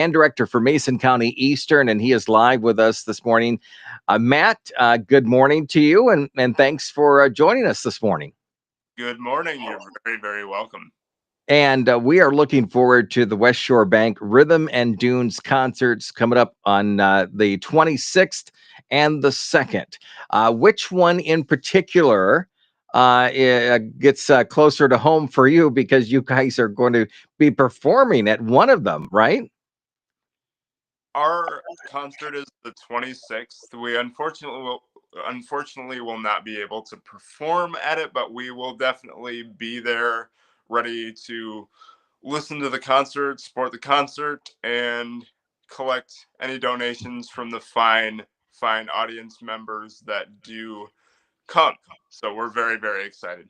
band director for Mason County Eastern, and he is live with us this morning. Matt, good morning to you, and thanks for joining us this morning. Good morning. You're very, very welcome. And we are looking forward to the West Shore Bank Rhythm and Dunes concerts coming up on the 26th and the 2nd. Which one in particular gets closer to home for you because you guys are going to be performing at one of them, right? Our concert is the 26th. We unfortunately will not be able to perform at it, but we will definitely be there ready to listen to the concert, support the concert, and collect any donations from the fine audience members that do come. So we're very, very excited.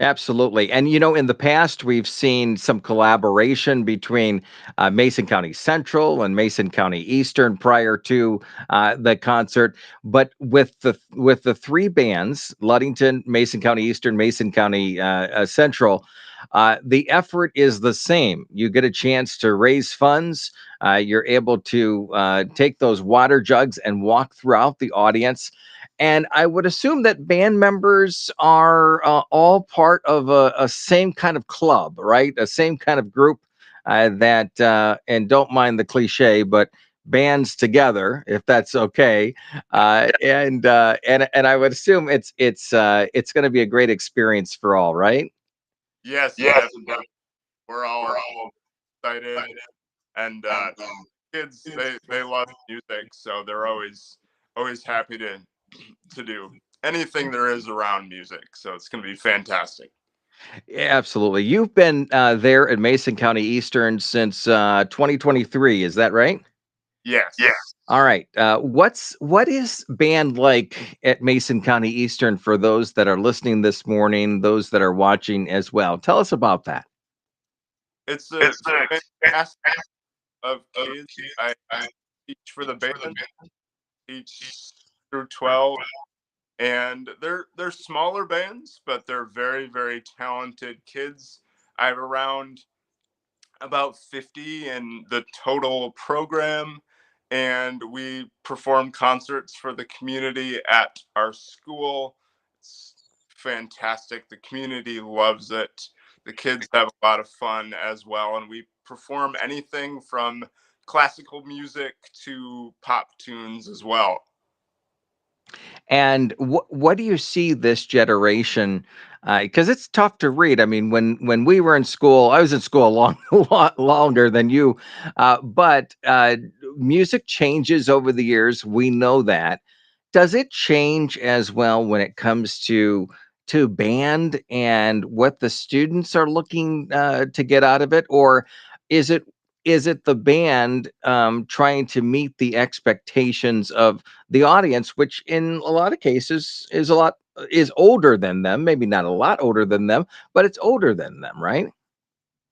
Absolutely. And, in the past, we've seen some collaboration between Mason County Central and Mason County Eastern prior to the concert. But with the three bands, Ludington, Mason County Eastern, Mason County Central, the effort is the same. You get a chance to raise funds. You're able to take those water jugs and walk throughout the audience. And I would assume that band members are all part of a same kind of club, right? A same kind of group and don't mind the cliche, but bands together, if that's okay. And I would assume it's going to be a great experience for all, right? Yes, definitely. We're all excited, and kids they love music, so they're always happy to do anything there is around music. So it's going to be fantastic. Yeah, absolutely. You've been there at Mason County Eastern since 2023, is that right? Yes. All right. What is band like at Mason County Eastern for those that are listening this morning, those that are watching as well? Tell us about that. It's a fantastic of kids. I teach for the band, teach through 12, and they're smaller bands, but they're very, very talented kids. I have around about 50 in the total program, and we perform concerts for the community at our school. It's fantastic. The community loves it. The kids have a lot of fun as well, and we perform anything from classical music to pop tunes as well. And what do you see this generation? Because it's tough to read. I mean, when we were in school, I was in school a lot longer than you, but music changes over the years. We know that. Does it change as well when it comes to band and what the students are looking to get out of it, or is it is it the band trying to meet the expectations of the audience, which in a lot of cases is older than them, maybe not a lot older than them, but it's older than them, right?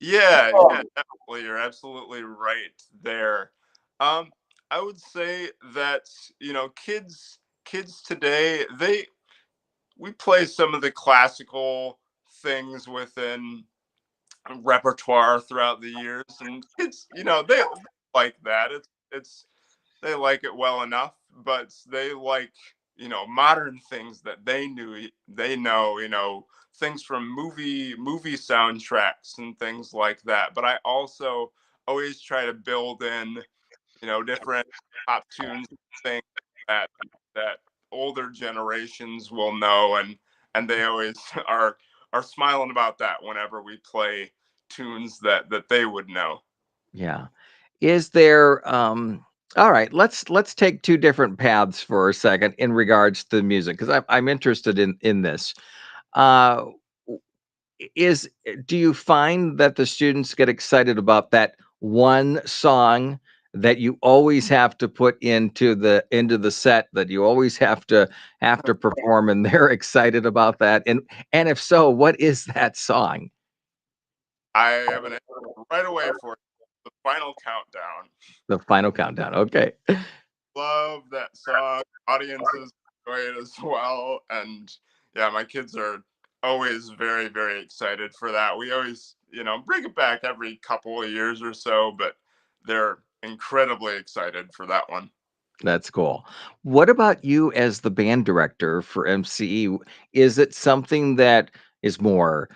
Yeah, definitely. You're absolutely right there. Um, I would say that, kids today, we play some of the classical things within repertoire throughout the years, and kids, they like that. It's they like it well enough, but they like, modern things that they know, things from movie soundtracks and things like that. But I also always try to build in, different pop tunes, things that that older generations will know, and they always are smiling about that whenever we play tunes that they would know. Yeah. Is there all right, let's take two different paths for a second in regards to the music because I'm interested in this. Uh is Do you find that the students get excited about that one song that you always have to put into the set that you always have to perform and they're excited about that? And if so, what is that song? I have an answer right away for the final countdown. The final countdown. Okay. Love that song. Audiences enjoy it as well. And yeah, my kids are always very, very excited for that. We always, bring it back every couple of years or so, but they're incredibly excited for that one. That's cool. What about you as the band director for MCE? Is it something that is more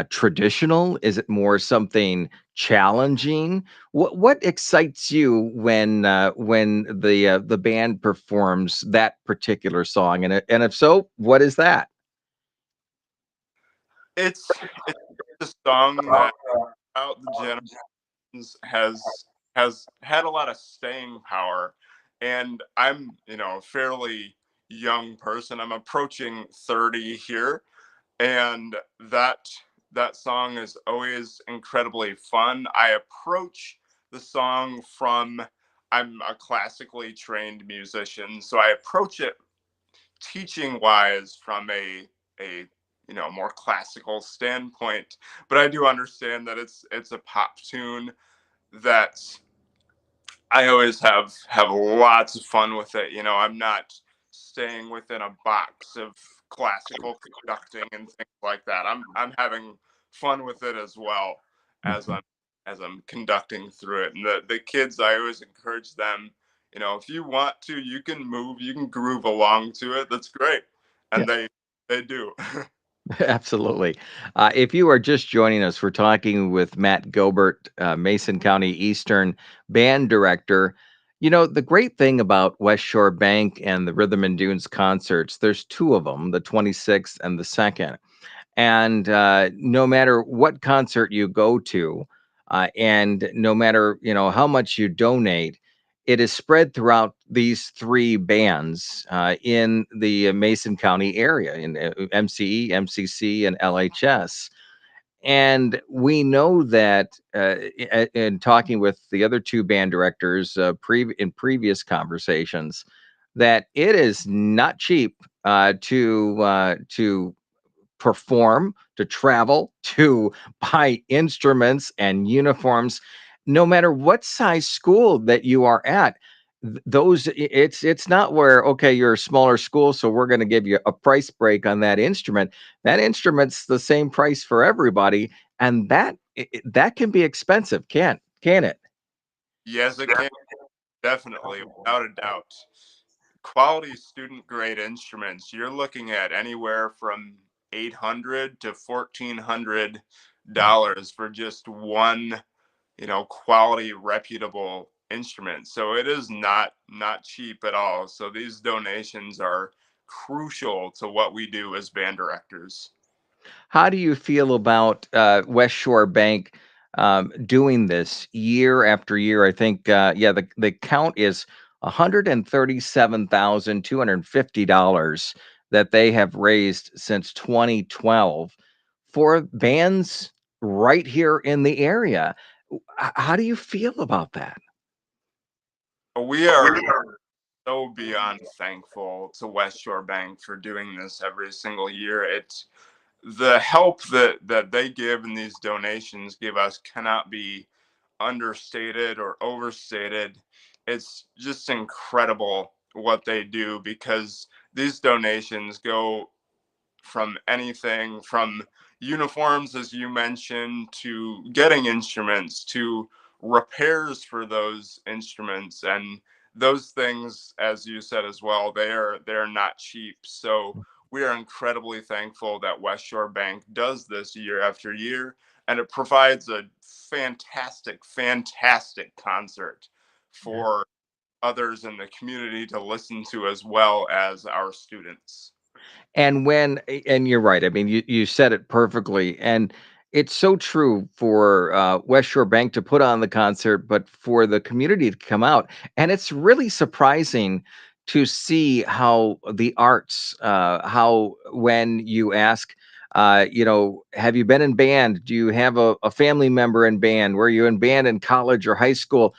traditional? Is it more something challenging? What excites you when the band performs that particular song? And if so, what is that? It's a song that out the has had a lot of staying power, and I'm, a fairly young person. I'm approaching 30 here, and that song is always incredibly fun. I approach the song from I'm a classically trained musician, so I approach it teaching wise from a more classical standpoint, but I do understand that it's a pop tune that I always have lots of fun with it. I'm not staying within a box of classical conducting and things like that. I'm having fun with it as well as Mhm. I'm conducting through it. And the kids, I always encourage them, if you want to, you can move, you can groove along to it. That's great. Yeah. And they do. Absolutely. If you are just joining us, we're talking with Matt Gilbert, Mason County Eastern band director. You know, the great thing about West Shore Bank and the Rhythm and Dunes concerts, there's two of them, the 26th and the 2nd. And no matter what concert you go to, and no matter how much you donate, it is spread throughout these three bands in the Mason County area in MCE, MCC, and LHS. And we know that in talking with the other two band directors in previous conversations, that it is not cheap to perform, to travel, to buy instruments and uniforms, no matter what size school that you are at. It's not where, okay, you're a smaller school, so we're going to give you a price break on that instrument. That instrument's the same price for everybody, and that can be expensive, can it? Yes, it can, definitely, without a doubt. Quality student grade instruments, you're looking at anywhere from 800 to $1,400 for just one, quality reputable instrument. So it is not cheap at all. So these donations are crucial to what we do as band directors. How do you feel about West Shore Bank doing this year after year? I think, yeah, the count is $137,250 that they have raised since 2012 for bands right here in the area. How do you feel about that? We are so beyond thankful to West Shore Bank for doing this every single year. The help that they give and these donations give us cannot be understated or overstated. It's just incredible what they do because these donations go from anything from uniforms, as you mentioned, to getting instruments, to repairs for those instruments, and those things, as you said as well, they're not cheap. So we are incredibly thankful that West Shore Bank does this year after year, and it provides a fantastic concert for others in the community to listen to as well as our students. And you're right. I mean, you said it perfectly, and it's so true for West Shore Bank to put on the concert, but for the community to come out, and it's really surprising to see how the arts, how when you ask, have you been in band? Do you have a family member in band? Were you in band in college or high school?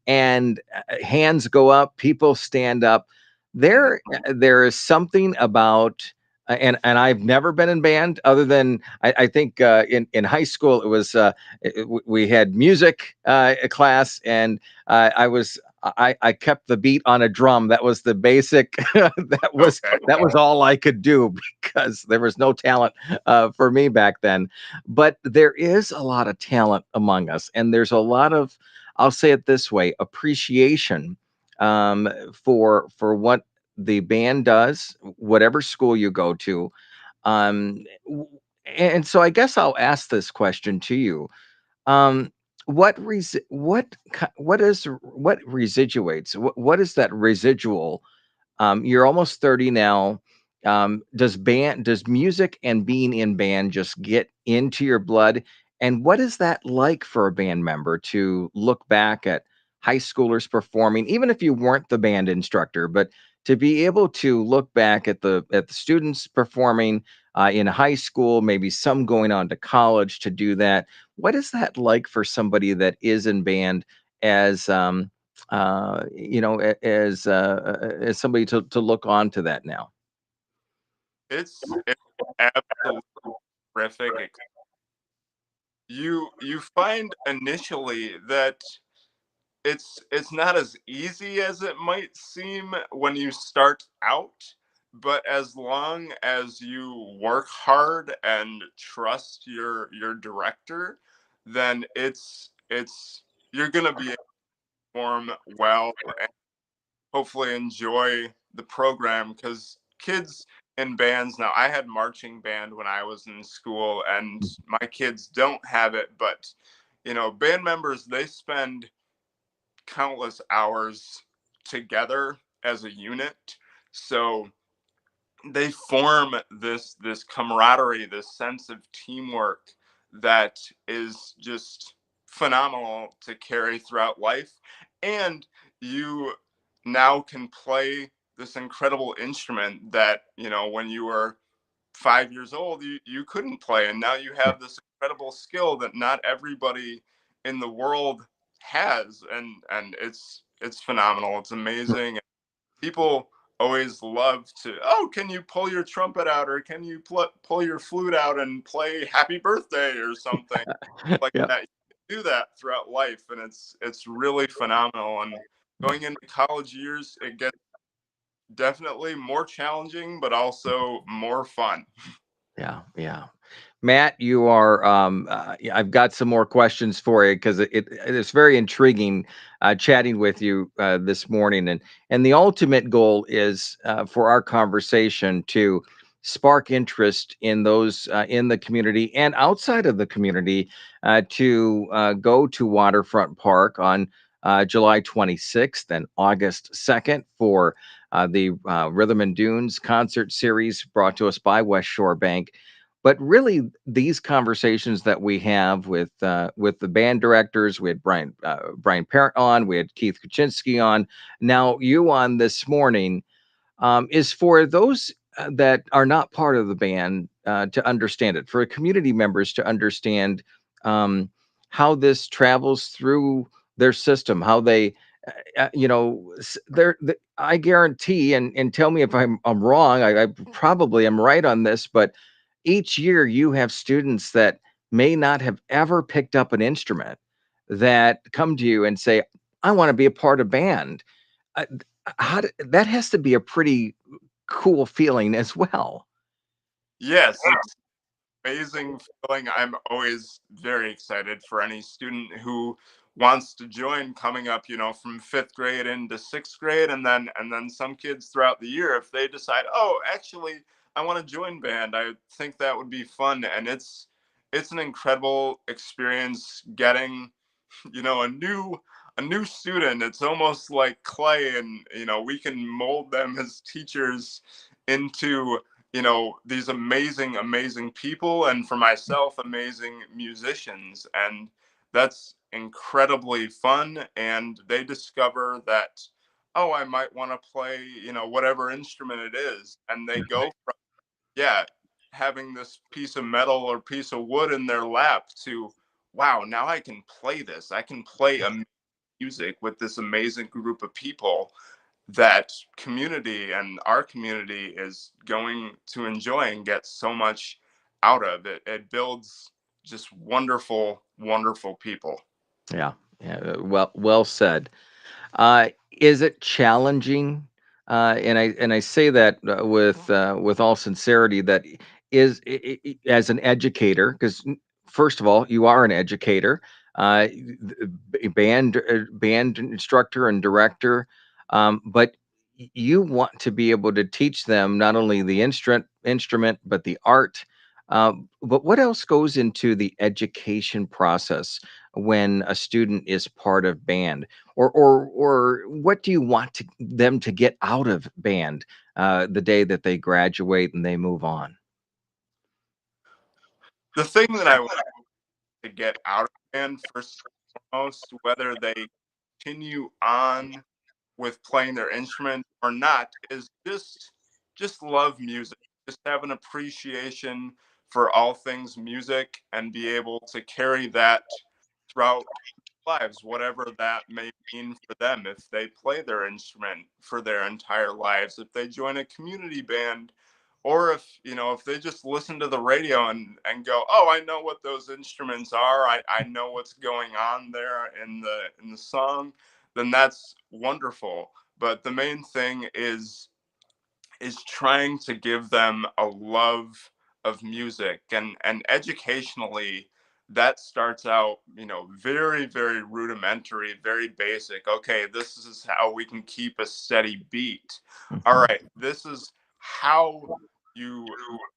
And hands go up, people stand up. There is something about and I've never been in band other than I think in high school it was we had music class and I kept the beat on a drum. That was the basic. Okay. That was all I could do because there was no talent for me back then. But there is a lot of talent among us, and there's a lot of I'll say it this way, appreciation for what the band does, whatever school you go to. Um, w- and so I guess I'll ask this question to you. Um, what residuates? What is that residual? You're almost 30 now. Does music and being in band just get into your blood? And what is that like for a band member to look back at high schoolers performing, even if you weren't the band instructor, but to be able to look back at the students performing in high school, maybe some going on to college to do that. What is that like for somebody that is in band as as somebody to look on to that now. It's absolutely terrific. You find initially that it's not as easy as it might seem when you start out, but as long as you work hard and trust your director, then it's you're gonna be able to perform well and hopefully enjoy the program because kids in bands now, I had marching band when I was in school and my kids don't have it, but band members, they spend countless hours together as a unit. So they form this camaraderie, this sense of teamwork that is just phenomenal to carry throughout life. And you now can play this incredible instrument that, when you were 5 years old, you couldn't play. And now you have this incredible skill that not everybody in the world has. And it's phenomenal. It's amazing. People always love to, oh, can you pull your trumpet out or can you pull your flute out and play happy birthday or something like Yeah. that. You can do that throughout life, and it's really phenomenal. And going into college years, it gets definitely more challenging but also more fun. Yeah. Yeah. Matt, you are. Yeah, I've got some more questions for you because it's very intriguing chatting with you this morning, and the ultimate goal is for our conversation to spark interest in those in the community and outside of the community to go to Waterfront Park on July 26th and August 2nd for the Rhythm and Dunes concert series brought to us by West Shore Bank. But really, these conversations that we have with the band directors, we had Brian Parent on, we had Keith Kuczynski on, now you on this morning, is for those that are not part of the band to understand it, for community members to understand um, how this travels through their system, how they, I guarantee, and tell me if I'm wrong. I probably am right on this, but each year you have students that may not have ever picked up an instrument that come to you and say, "I want to be a part of band." Uh, that has to be a pretty cool feeling as well. Yes, it's amazing feeling. I'm always very excited for any student who wants to join coming up, from fifth grade into sixth grade, and then some kids throughout the year if they decide, oh, actually, I want to join band. I think that would be fun, and it's an incredible experience getting a new student. It's almost like clay, and we can mold them as teachers into these amazing people, and for myself, amazing musicians. And that's incredibly fun. And they discover that, oh, I might want to play whatever instrument it is, and they go from, yeah, having this piece of metal or piece of wood in their lap to, wow, now I can play this. I can play music with this amazing group of people that community and our community is going to enjoy and get so much out of it. It builds just wonderful people. Yeah, yeah. Well said. Is it challenging? And I say that with all sincerity. That is as an educator, because first of all, you are an educator. band instructor and director, but you want to be able to teach them not only the instrument but the art. But what else goes into the education process when a student is part of band, or what do you want them to get out of band the day that they graduate and they move on? The thing that I want to get out of band first and foremost, whether they continue on with playing their instrument or not, is just love music. Just have an appreciation for all things music and be able to carry that throughout lives, whatever that may mean for them. If they play their instrument for their entire lives, if they join a community band, or if if they just listen to the radio and go, oh, I know what those instruments are, I know what's going on there in the song, then that's wonderful. But the main thing is trying to give them a love of music, and educationally that starts out very very rudimentary, very basic. Okay, this is how we can keep a steady beat. All Mhm. right, this is how you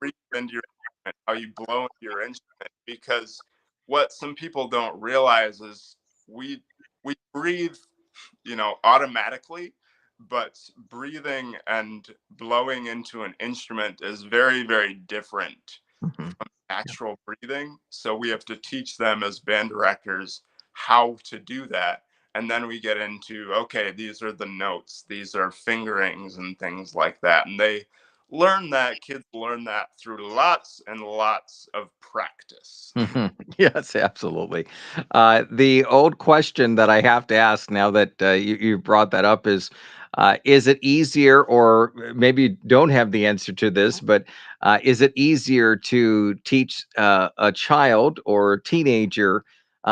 breathe into your instrument, how you blow into your instrument, because what some people don't realize is we we breathe automatically, but breathing and blowing into an instrument is very, very different Mhm. from natural breathing. So we have to teach them as band directors how to do that. And then we get into, okay, these are the notes, these are fingerings and things like that. And kids learn that through lots and lots of practice. Mhm. Yes, absolutely. The old question that I have to ask now that you brought that up is it easier, or maybe you don't have the answer to this, but is it easier to teach a child or teenager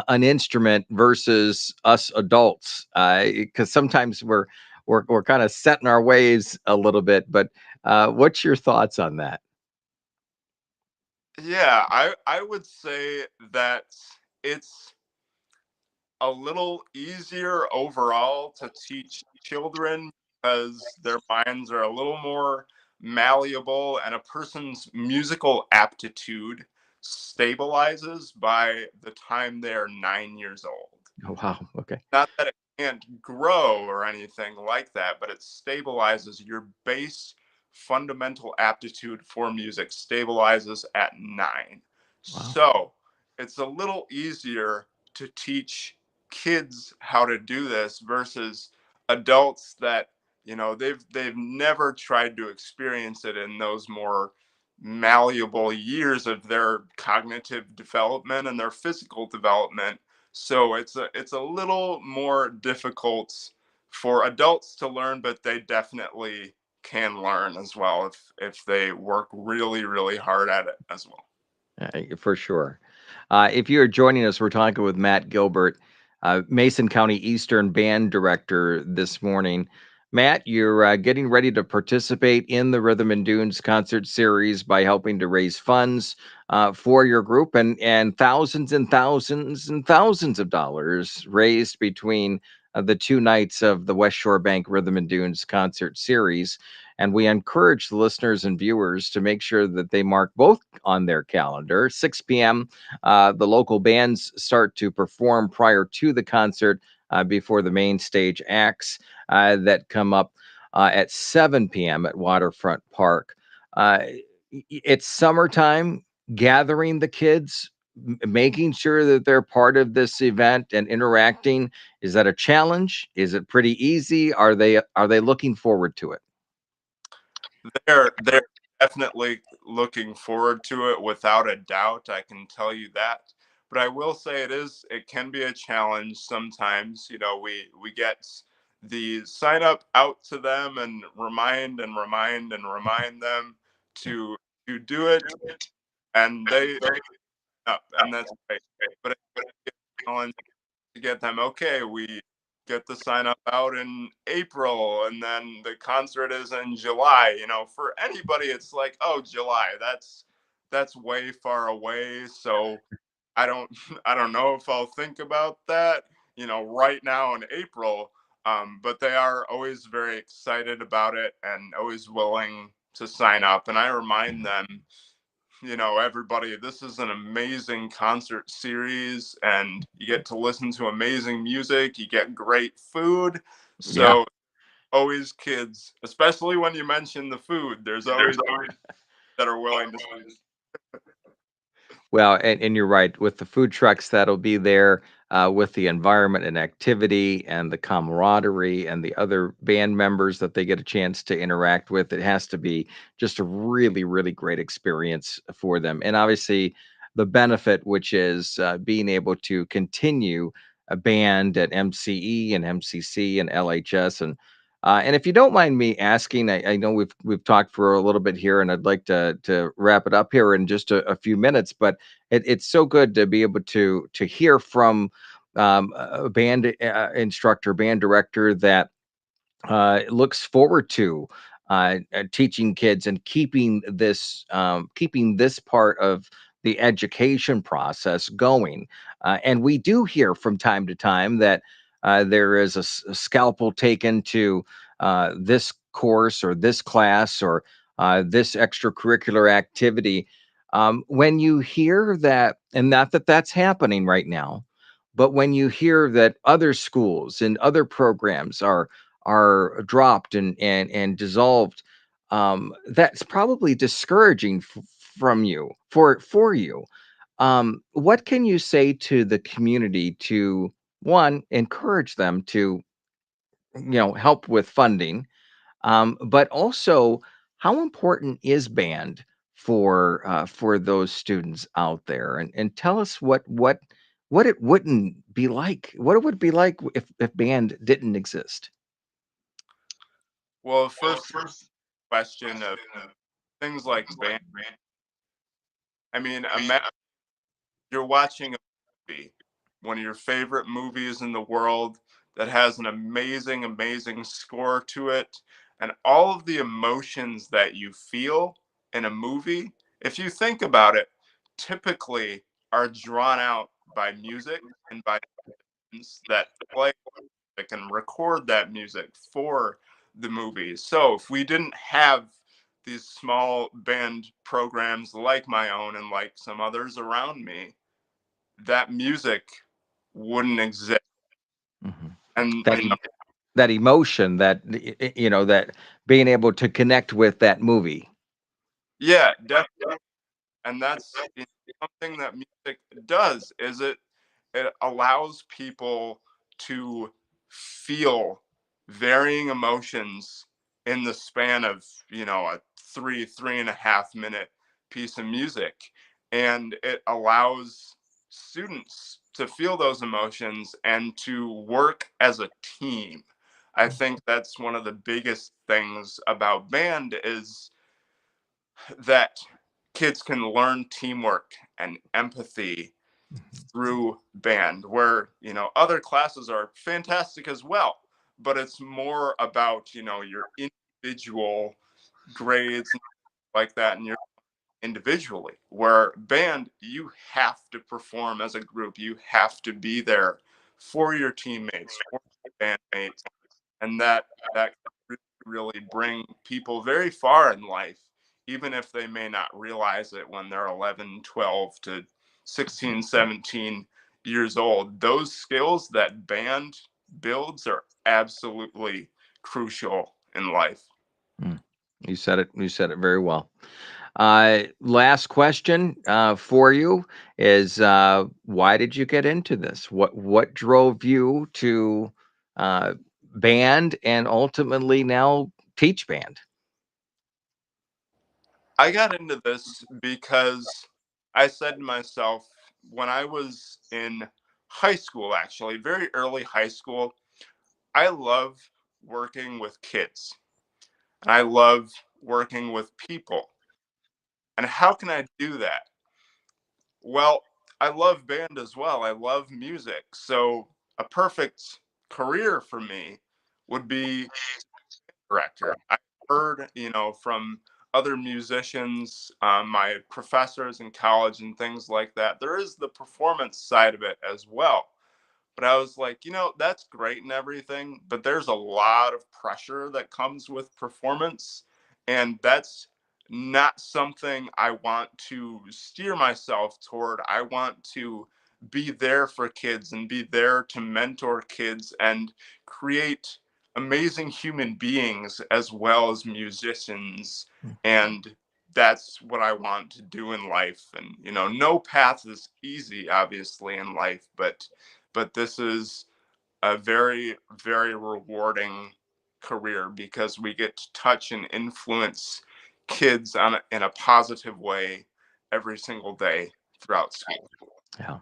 an instrument versus us adults? Because sometimes we're kind of set in our ways a little bit, but what's your thoughts on that? Yeah, I would say that it's a little easier overall to teach children because their minds are a little more malleable, and a person's musical aptitude stabilizes by the time they're 9 years old. Oh, wow. Okay. Not that it can't grow or anything like that, but it stabilizes your base fundamental aptitude for music stabilizes at 9. Wow. So it's a little easier to teach kids how to do this versus adults that they've never tried to experience it in those more malleable years of their cognitive development and their physical development. So it's a little more difficult for adults to learn, but they definitely can learn as well if they work really really hard at it as well. For sure. If you're joining us, we're talking with Matt Gilbert, Mason County Eastern Band Director this morning. Matt, you're getting ready to participate in the Rhythm and Dunes concert series by helping to raise funds for your group, and thousands and thousands of dollars raised between the two nights of the West Shore Bank Rhythm and Dunes concert series. And we encourage the listeners and viewers to make sure that they mark both on their calendar. 6 p.m. The local bands start to perform prior to the concert before the main stage acts that come up at 7 p.m. at Waterfront Park. It's summertime, gathering the kids, making sure that they're part of this event and interacting. Is that a challenge? Is it pretty easy? Are they looking forward to it? They're definitely looking forward to it without a doubt. I can tell you that. But I will say it can be a challenge sometimes. We get the sign up out to them and remind them to do it, and they up, and that's great. But it's a challenge to get them. Okay, we get the sign up out in April, and then the concert is in July. For anybody, it's like, oh, July. That's way far away. So I don't I don't know if I'll think about that, right now in April. But they are always very excited about it and always willing to sign up. And I remind them, everybody, this is an amazing concert series, and you get to listen to amazing music, you get great food. Yeah. So always kids, especially when you mention the food, there's always that are willing to. Well, and you're right with the food trucks that'll be there, with the environment and activity and the camaraderie and the other band members that they get a chance to interact with. It has to be just a really, really great experience for them. And obviously, the benefit, which is being able to continue a band at MCE and MCC and LHS. And if you don't mind me asking, I know we've talked for a little bit here, and I'd like to wrap it up here in just a few minutes. But it's so good to be able to hear from a band instructor, band director that looks forward to teaching kids and keeping this part of the education process going. And we do hear from time to time that there is a scalpel taken to this course or this class or this extracurricular activity. When you hear that, and not that that's happening right now, but when you hear that other schools and other programs are dropped and dissolved, that's probably discouraging from you for you. What can you say to the community to one encourage them to help with funding, but also how important is band for those students out there, and tell us what it wouldn't be like, what it would be like if band didn't exist. Well, first question of things like band. I mean, imagine you're watching a movie, one of your favorite movies in the world that has an amazing, amazing score to it, and all of the emotions that you feel in a movie, if you think about it, typically are drawn out by music and by bands that play music and record that music for the movie. So if we didn't have these small band programs like my own and like some others around me, that music wouldn't exist. Mhm. And That that emotion, that being able to connect with that movie. yeah, definitely. And that's something that music does is it allows people to feel varying emotions in the span of a 3.5 minute piece of music, and it allows students to feel those emotions and to work as a team. I think that's one of the biggest things about band is that kids can learn teamwork and empathy Mhm. through band, where other classes are fantastic as well, but it's more about your individual grades and like that, and your individually, where band, you have to perform as a group, you have to be there for your teammates, for your bandmates, and that can really bring people very far in life, even if they may not realize it when they're 11, 12 to 16, 17 years old. Those skills that band builds are absolutely crucial in life. Mm. You said it very well. Last question for you is, why did you get into this? What drove you to uh, band and ultimately now teach band? I got into this because I said to myself, when I was in high school, actually, very early high school, I love working with kids and I love working with people. And how can I do that? Well, I love band as well. I love music. So a perfect career for me would be director. I heard, from other musicians, my professors in college, and things like that. There is the performance side of it as well. But I was like, that's great and everything, but there's a lot of pressure that comes with performance. And that's not something I want to steer myself toward. I want to be there for kids and be there to mentor kids and create amazing human beings as well as musicians. And that's what I want to do in life. And, no path is easy, obviously, in life, but this is a very, very rewarding career because we get to touch and influence kids in a positive way every single day throughout school. Yeah.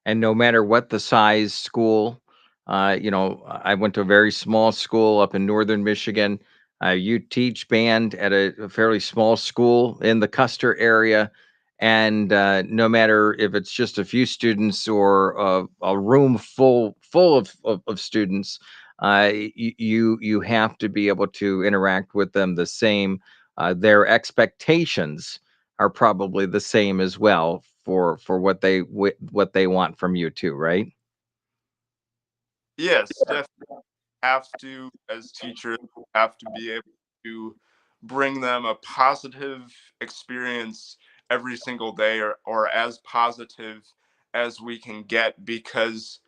And no matter what the size school, I went to a very small school up in northern Michigan. You teach band at a fairly small school in the Custer area, and no matter if it's just a few students or a room full of students, you have to be able to interact with them the same. Their expectations are probably the same as well for what they want from you too, right? Yes, definitely have to, as teachers, have to be able to bring them a positive experience every single day, or as positive as we can get, because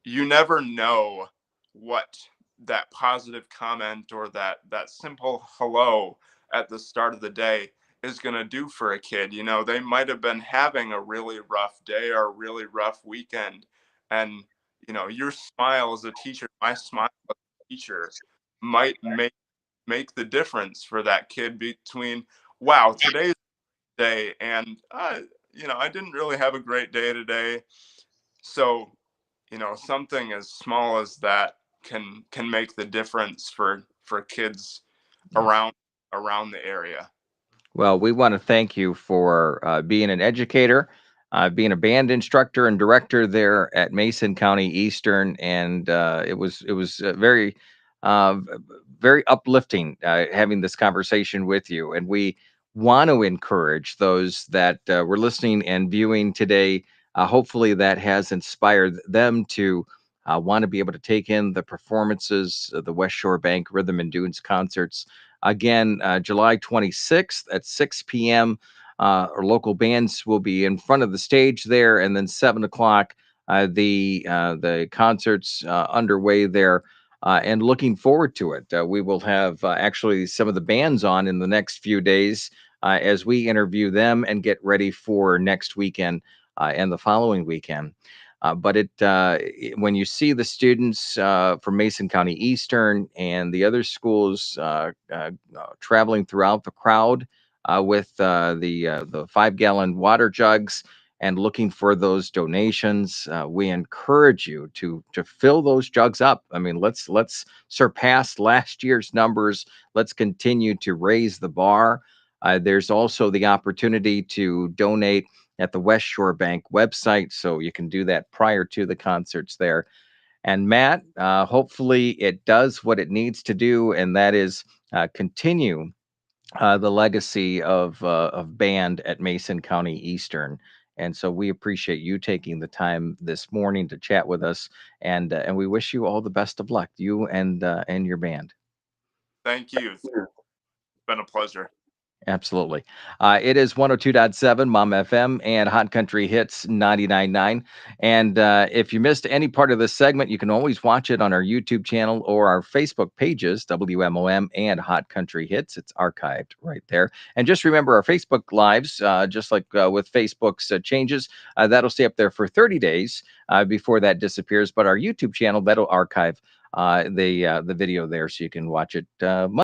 you never know what that positive comment or that simple hello at the start of the day is going to do for a kid. They might have been having a really rough day or a really rough weekend, and your smile as a teacher, my smile as a teacher, might make the difference for that kid between, wow, today's the day, and I didn't really have a great day today. So something as small as that can make the difference for kids Yeah. around the area. Well, we want to thank you for being an educator, being a band instructor and director there at Mason County Eastern, and it was uh, very uplifting having this conversation with you. And we want to encourage those that were listening and viewing today. Hopefully, that has inspired them to want to be able to take in the performances, the West Shore Bank Rhythm and Dunes concerts again, July 26th at 6 p.m. Our local bands will be in front of the stage there, and then 7 o'clock, the concerts underway there. And looking forward to it. We will have actually some of the bands on in the next few days as we interview them and get ready for next weekend and the following weekend. When you see the students from Mason County Eastern and the other schools traveling throughout the crowd with the 5 gallon water jugs and looking for those donations, we encourage you to fill those jugs up. I mean, let's surpass last year's numbers. Let's continue to raise the bar. There's also the opportunity to donate at the West Shore Bank website. So you can do that prior to the concerts there. And Matt, hopefully it does what it needs to do, and that is continue the legacy of band at Mason County Eastern. And so we appreciate you taking the time this morning to chat with us, and we wish you all the best of luck, you and your band. Thank you. It's been a pleasure. Absolutely. It is 102.7 Mom FM and Hot Country Hits 99.9. And if you missed any part of this segment, you can always watch it on our YouTube channel or our Facebook pages, WMOM and Hot Country Hits. It's archived right there. And just remember our Facebook Lives, just like with Facebook's changes, that'll stay up there for 30 days before that disappears. But our YouTube channel, that'll archive the video there so you can watch it